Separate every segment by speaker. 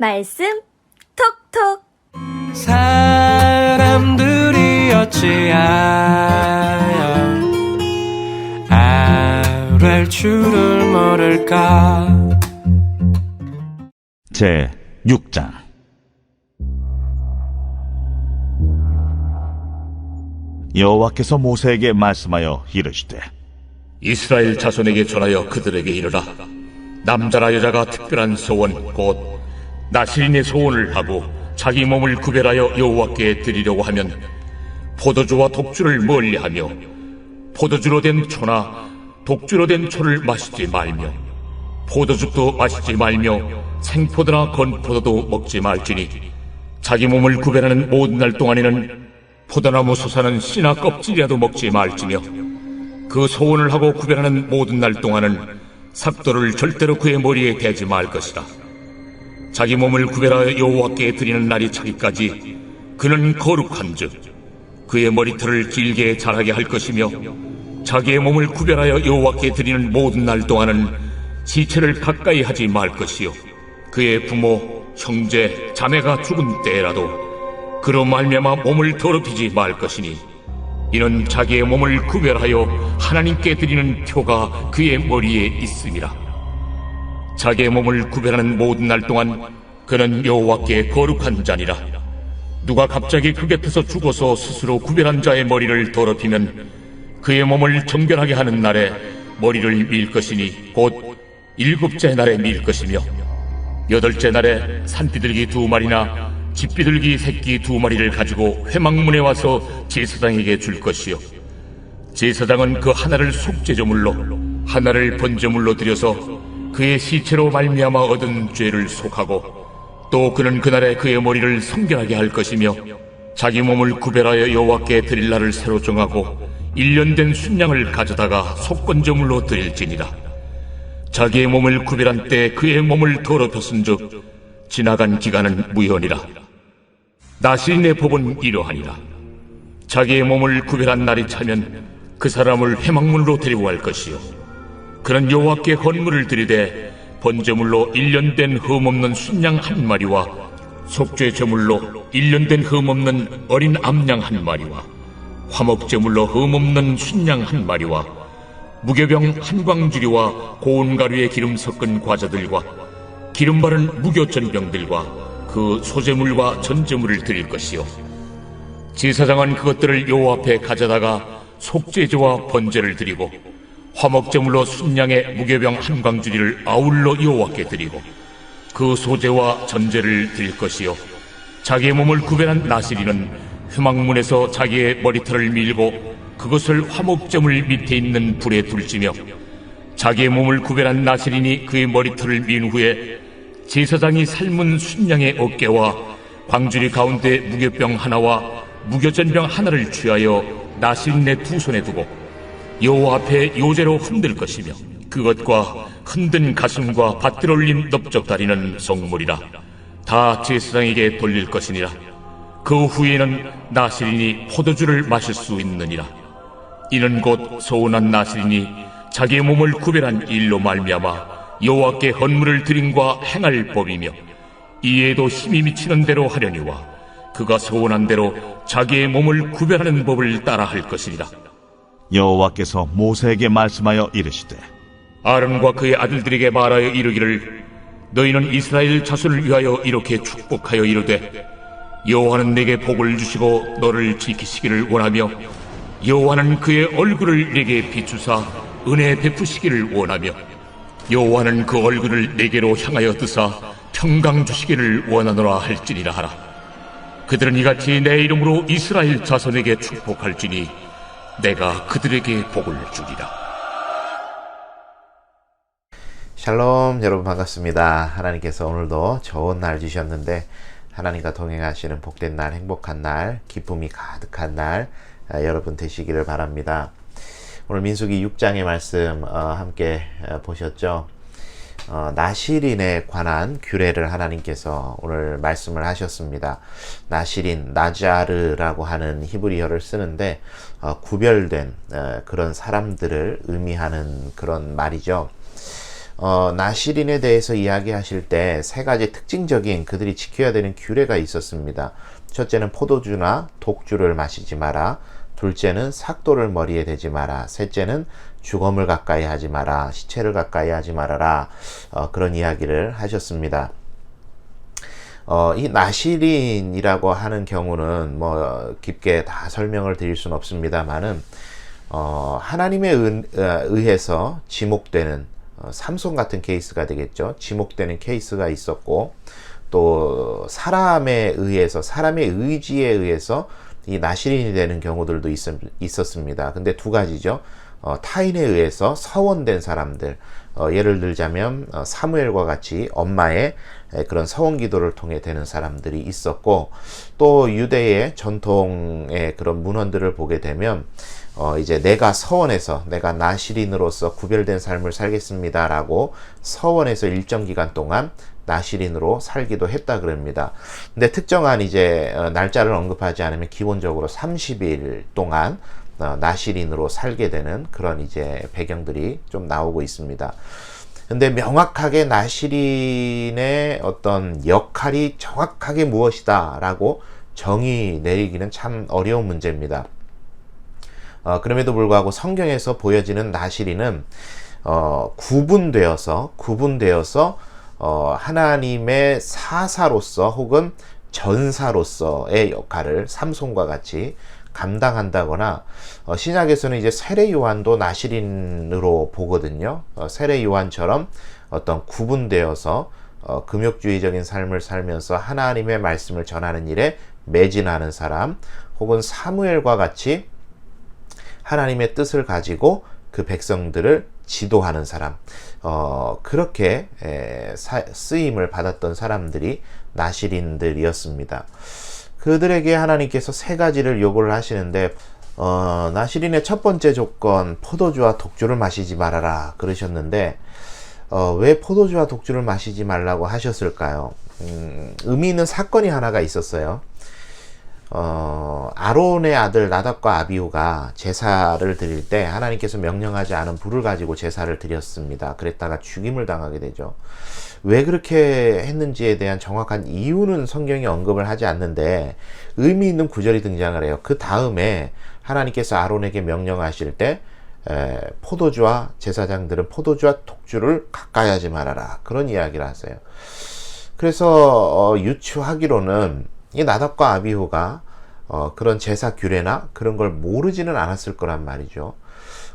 Speaker 1: 말씀 톡톡.
Speaker 2: 사람들이 어찌하여 아랄 줄을 모를까.
Speaker 3: 제 6장. 여호와께서 모세에게 말씀하여 이르시되,
Speaker 4: 이스라엘 자손에게 전하여 그들에게 이르라. 남자나 여자가 특별한 소원 곧 나시린의 소원을 하고 자기 몸을 구별하여 여호와께 드리려고 하면 포도주와 독주를 멀리하며 포도주로 된 초나 독주로 된 초를 마시지 말며 포도죽도 마시지 말며 생포도나 건포도도 먹지 말지니 자기 몸을 구별하는 모든 날 동안에는 포도나무 솟아는 씨나 껍질이라도 먹지 말지며 그 소원을 하고 구별하는 모든 날 동안은 삭도를 절대로 그의 머리에 대지 말 것이다. 자기 몸을 구별하여 여호와께 드리는 날이 차기까지 그는 거룩한즉 그의 머리털을 길게 자라게 할 것이며 자기의 몸을 구별하여 여호와께 드리는 모든 날 동안은 시체를 가까이 하지 말 것이요 그의 부모, 형제, 자매가 죽은 때라도 그로 말미암아 몸을 더럽히지 말 것이니 이는 자기의 몸을 구별하여 하나님께 드리는 표가 그의 머리에 있음이라. 자기의 몸을 구별하는 모든 날 동안 그는 여호와께 거룩한 자니라. 누가 갑자기 그 곁에서 죽어서 스스로 구별한 자의 머리를 더럽히면 그의 몸을 정결하게 하는 날에 머리를 밀 것이니 곧 7째 날에 밀 것이며 8째 날에 산비둘기 2마리나 집비둘기 새끼 2마리를 가지고 회막문에 와서 제사장에게 줄 것이요 제사장은 그 하나를 속죄제물로 하나를 번제물로 드려서 그의 시체로 말미암아 얻은 죄를 속하고 또 그는 그날에 그의 머리를 성결하게 할 것이며 자기 몸을 구별하여 여호와께 드릴 날을 새로 정하고 1년 된 순양을 가져다가 속건제물로 드릴지니라. 자기의 몸을 구별한 때 그의 몸을 더럽혔은즉 지나간 기간은 무효니라. 나시린의 법은 이러하니라. 자기의 몸을 구별한 날이 차면 그 사람을 회막문으로 데리고 갈 것이요 그는 여호와께 헌물을 드리되 번제물로 1년 된 흠없는 순양 1마리와 속죄제물로 1년 된 흠없는 어린 암양 1마리와 화목제물로 흠없는 순양 1마리와 무교병 1광주리와 고운 가루에 기름 섞은 과자들과 기름 바른 무교전병들과 그 소제물과 전제물을 드릴 것이요 제사장은 그것들을 여호와 앞에 가져다가 속죄제와 번제를 드리고 화목제물로 순양의 무교병 1광주리를 아울러 여호와께 드리고 그 소제와 전제를 드릴 것이요 자기의 몸을 구별한 나시린은 회막문에서 자기의 머리털을 밀고 그것을 화목제물 밑에 있는 불에 둘지며 자기의 몸을 구별한 나시린이 그의 머리털을 민 후에 제사장이 삶은 순양의 어깨와 광주리 가운데 무교병 하나와 무교전병 하나를 취하여 나시린의 2손에 두고 여호와 앞에 요제로 흔들 것이며 그것과 흔든 가슴과 밭들 올린 넓적다리는 성물이라. 다 제사장에게 돌릴 것이니라. 그 후에는 나시린이 포도주를 마실 수 있느니라. 이는 곧 소원한 나시린이 자기의 몸을 구별한 일로 말미암아 여호와께 헌물을 드림과 행할 법이며 이에도 힘이 미치는 대로 하려니와 그가 소원한 대로 자기의 몸을 구별하는 법을 따라 할 것이니라.
Speaker 3: 여호와께서 모세에게 말씀하여 이르시되,
Speaker 4: 아론과 그의 아들들에게 말하여 이르기를 너희는 이스라엘 자손을 위하여 이렇게 축복하여 이르되 여호와는 내게 복을 주시고 너를 지키시기를 원하며 여호와는 그의 얼굴을 내게 비추사 은혜 베푸시기를 원하며 여호와는 그 얼굴을 내게로 향하여 드사 평강 주시기를 원하노라 할지니라 하라. 그들은 이같이 내 이름으로 이스라엘 자손에게 축복할지니 내가 그들에게 복을 주리라.
Speaker 5: 샬롬, 여러분 반갑습니다. 하나님께서 오늘도 좋은 날 주셨는데 하나님과 동행하시는 복된 날, 행복한 날, 기쁨이 가득한 날 여러분 되시기를 바랍니다. 오늘 민수기 6장의 말씀 함께 보셨죠? 나시린에 관한 규례를 하나님께서 오늘 말씀을 하셨습니다. 나시린, 나자르라고 하는 히브리어를 쓰는데 구별된 그런 사람들을 의미하는 그런 말이죠. 나시린에 대해서 이야기하실 때 세 가지 특징적인 그들이 지켜야 되는 규례가 있었습니다. 첫째는 포도주나 독주를 마시지 마라. 둘째는 삭도를 머리에 대지 마라. 셋째는 주검을 가까이 하지 마라. 시체를 가까이 하지 말아라. 그런 이야기를 하셨습니다. 이 나시린이라고 하는 경우는 뭐 깊게 다 설명을 드릴 수는 없습니다만은 하나님에 의해서 지목되는 삼손 같은 케이스가 되겠죠. 지목되는 케이스가 있었고, 또 사람에 의해서, 사람의 의지에 의해서 이 나시린이 되는 경우들도 있었습니다. 근데 두 가지죠. 타인에 의해서 서원된 사람들, 예를 들자면 사무엘과 같이 엄마의 그런 서원 기도를 통해 되는 사람들이 있었고, 또 유대의 전통의 그런 문헌들을 보게 되면 이제 내가 서원해서 내가 나시린으로서 구별된 삶을 살겠습니다 라고 서원해서 일정 기간 동안 나시린으로 살기도 했다 그럽니다. 근데 특정한 이제 날짜를 언급하지 않으면 기본적으로 30일 동안 나시린으로 살게 되는 그런 이제 배경들이 좀 나오고 있습니다. 근데 명확하게 나시린의 어떤 역할이 정확하게 무엇이다 라고 정의 내리기는 참 어려운 문제입니다. 그럼에도 불구하고 성경에서 보여지는 나시린은 구분되어서 하나님의 사사로서 혹은 전사로서의 역할을 삼손과 같이 감당한다거나, 신약에서는 이제 세례 요한도 나시린으로 보거든요. 세례 요한처럼 어떤 구분되어서 금욕주의적인 삶을 살면서 하나님의 말씀을 전하는 일에 매진하는 사람, 혹은 사무엘과 같이 하나님의 뜻을 가지고 그 백성들을 지도하는 사람, 그렇게 쓰임을 받았던 사람들이 나시린들이었습니다. 그들에게 하나님께서 세 가지를 요구를 하시는데, 나시린의 첫 번째 조건, 포도주와 독주를 마시지 말아라 그러셨는데, 왜 포도주와 독주를 마시지 말라고 하셨을까요? 의미 있는 사건이 하나가 있었어요. 아론의 아들 나답과 아비후가 제사를 드릴 때 하나님께서 명령하지 않은 불을 가지고 제사를 드렸습니다. 그랬다가 죽임을 당하게 되죠. 왜 그렇게 했는지에 대한 정확한 이유는 성경이 언급을 하지 않는데 의미 있는 구절이 등장을 해요. 그 다음에 하나님께서 아론에게 명령하실 때 포도주와 제사장들은 포도주와 독주를 가까이 하지 말아라, 그런 이야기를 하세요. 그래서 유추하기로는 이 나답과 아비후가 그런 제사 규례나 그런 걸 모르지는 않았을 거란 말이죠.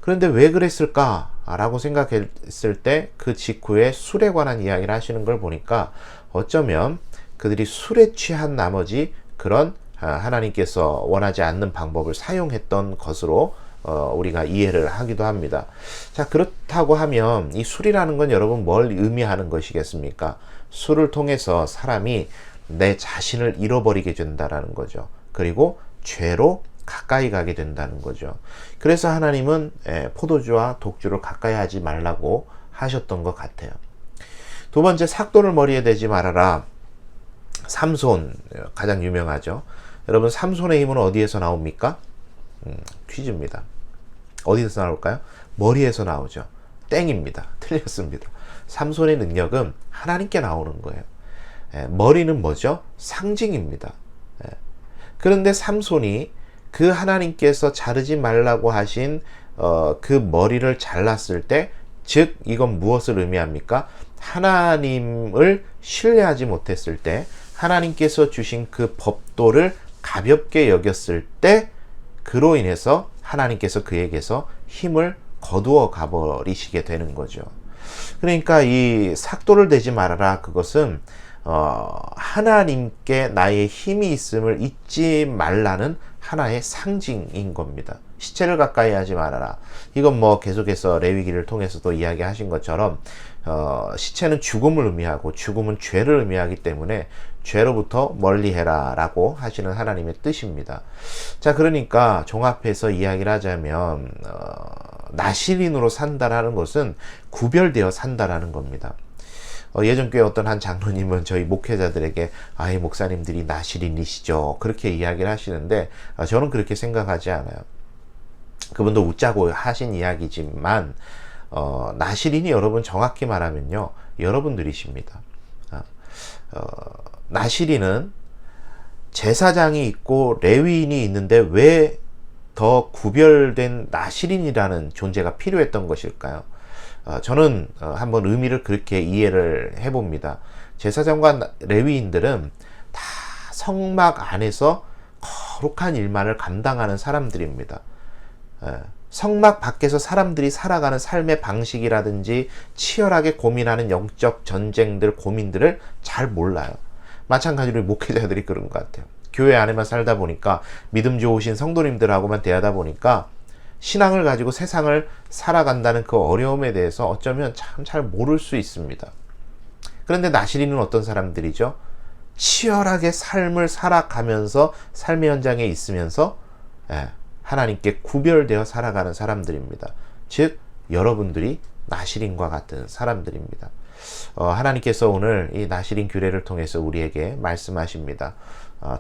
Speaker 5: 그런데 왜 그랬을까 라고 생각했을 때 그 직후에 술에 관한 이야기를 하시는 걸 보니까 어쩌면 그들이 술에 취한 나머지 그런 하나님께서 원하지 않는 방법을 사용했던 것으로 우리가 이해를 하기도 합니다. 자, 그렇다고 하면 이 술이라는 건 여러분 뭘 의미하는 것이겠습니까? 술을 통해서 사람이 내 자신을 잃어버리게 된다라는 거죠. 그리고 죄로 가까이 가게 된다는 거죠. 그래서 하나님은 포도주와 독주를 가까이 하지 말라고 하셨던 것 같아요. 두 번째, 삭도를 머리에 대지 말아라. 삼손, 가장 유명하죠. 여러분, 삼손의 힘은 어디에서 나옵니까? 퀴즈입니다. 어디에서 나올까요? 머리에서 나오죠. 땡입니다. 틀렸습니다. 삼손의 능력은 하나님께 나오는 거예요. 머리는 뭐죠? 상징입니다. 그런데 삼손이 그 하나님께서 자르지 말라고 하신 그 머리를 잘랐을 때, 즉 이건 무엇을 의미합니까? 하나님을 신뢰하지 못했을 때, 하나님께서 주신 그 법도를 가볍게 여겼을 때, 그로 인해서 하나님께서 그에게서 힘을 거두어 가버리시게 되는 거죠. 그러니까 이 삭도를 대지 말아라, 그것은 하나님께 나의 힘이 있음을 잊지 말라는 하나의 상징인 겁니다. 시체를 가까이 하지 말아라. 이건 뭐 계속해서 레위기를 통해서도 이야기하신 것처럼 시체는 죽음을 의미하고 죽음은 죄를 의미하기 때문에 죄로부터 멀리해라 라고 하시는 하나님의 뜻입니다. 자, 그러니까 종합해서 이야기를 하자면 나시린으로 산다라는 것은 구별되어 산다라는 겁니다. 예전 교회 어떤 한 장로님은 저희 목회자들에게 이 목사님들이 나시린이시죠, 그렇게 이야기를 하시는데 저는 그렇게 생각하지 않아요. 그분도 웃자고 하신 이야기지만 나시린이 여러분 정확히 말하면요, 여러분들이십니다. 나시린은 제사장이 있고 레위인이 있는데 왜 더 구별된 나시린이라는 존재가 필요했던 것일까요? 저는 한번 의미를 그렇게 이해를 해봅니다. 제사장과 레위인들은 다 성막 안에서 거룩한 일만을 감당하는 사람들입니다. 성막 밖에서 사람들이 살아가는 삶의 방식이라든지 치열하게 고민하는 영적 전쟁들, 고민들을 잘 몰라요. 마찬가지로 목회자들이 그런 것 같아요. 교회 안에만 살다 보니까, 믿음 좋으신 성도님들하고만 대하다 보니까 신앙을 가지고 세상을 살아간다는 그 어려움에 대해서 어쩌면 참 잘 모를 수 있습니다. 그런데 나시린은 어떤 사람들이죠? 치열하게 삶을 살아가면서 삶의 현장에 있으면서 하나님께 구별되어 살아가는 사람들입니다. 즉 여러분들이 나시린과 같은 사람들입니다. 하나님께서 오늘 이 나시린 규례를 통해서 우리에게 말씀하십니다.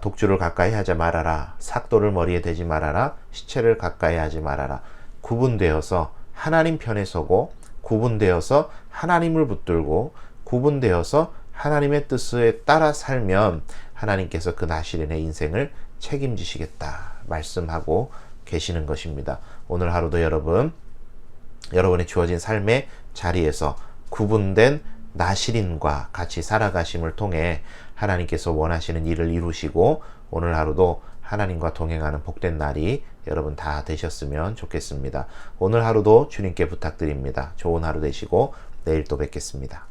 Speaker 5: 독주를 가까이 하지 말아라. 삭도를 머리에 대지 말아라. 시체를 가까이 하지 말아라. 구분되어서 하나님 편에 서고, 구분되어서 하나님을 붙들고, 구분되어서 하나님의 뜻에 따라 살면 하나님께서 그 나시린의 인생을 책임지시겠다 말씀하고 계시는 것입니다. 오늘 하루도 여러분의 주어진 삶의 자리에서 구분된 나시린과 같이 살아가심을 통해 하나님께서 원하시는 일을 이루시고, 오늘 하루도 하나님과 동행하는 복된 날이 여러분 다 되셨으면 좋겠습니다. 오늘 하루도 주님께 부탁드립니다. 좋은 하루 되시고 내일 또 뵙겠습니다.